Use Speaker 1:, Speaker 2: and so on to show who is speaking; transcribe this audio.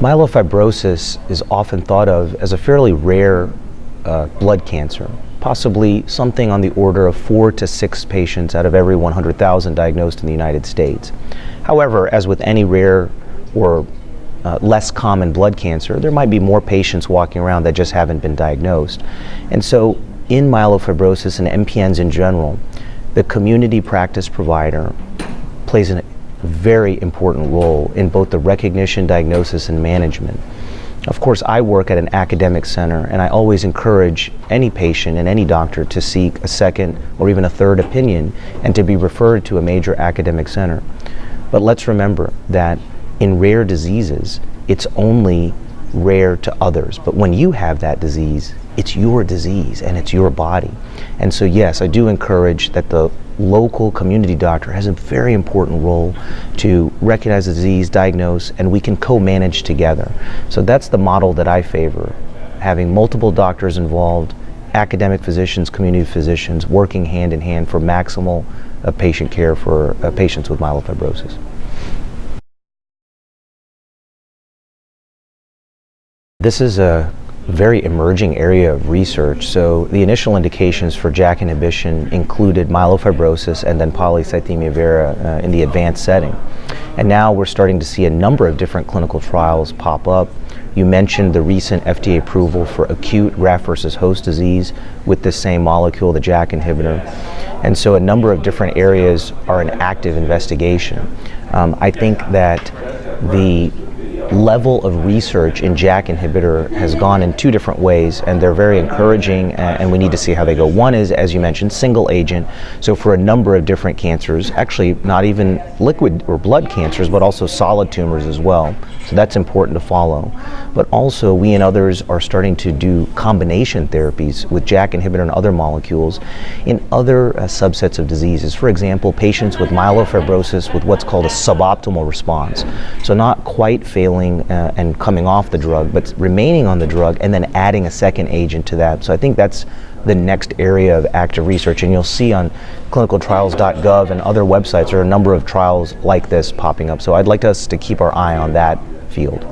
Speaker 1: Myelofibrosis is often thought of as a fairly rare blood cancer, possibly something on the order of 4 to 6 patients out of every 100,000 diagnosed in the United States. However, as with any rare or less common blood cancer, there might be more patients walking around that just haven't been diagnosed. And so in myelofibrosis and MPNs in general, the community practice provider plays a very important role in both the recognition, diagnosis, and management. Of course, I work at an academic center, and I always encourage any patient and any doctor to seek a second or even a third opinion and to be referred to a major academic center. But let's remember that in rare diseases, it's only rare to others. But when you have that disease, it's your disease and it's your body. And so yes, I do encourage that the local community doctor has a very important role to recognize the disease, diagnose, and we can co-manage together. So that's the model that I favor, having multiple doctors involved, academic physicians, community physicians, working hand in hand for maximal patient care for patients with myelofibrosis. This is a very emerging area of research. So the initial indications for JAK inhibition included myelofibrosis and then polycythemia vera in the advanced setting. And now we're starting to see a number of different clinical trials pop up. You mentioned the recent FDA approval for acute graft versus host disease with this same molecule, the JAK inhibitor. And so a number of different areas are in active investigation. I think that the level of research in JAK inhibitor has gone in 2 different ways, and they're very encouraging, and we need to see how they go. One is, as you mentioned, single agent, so for a number of different cancers, actually not even liquid or blood cancers, but also solid tumors as well. So that's important to follow. But also, we and others are starting to do combination therapies with JAK inhibitor and other molecules in other subsets of diseases. For example, patients with myelofibrosis with what's called a suboptimal response. So not quite failing and coming off the drug, but remaining on the drug and then adding a second agent to that. So I think that's the next area of active research, and you'll see on clinicaltrials.gov and other websites there are a number of trials like this popping up. So I'd like us to keep our eye on that field.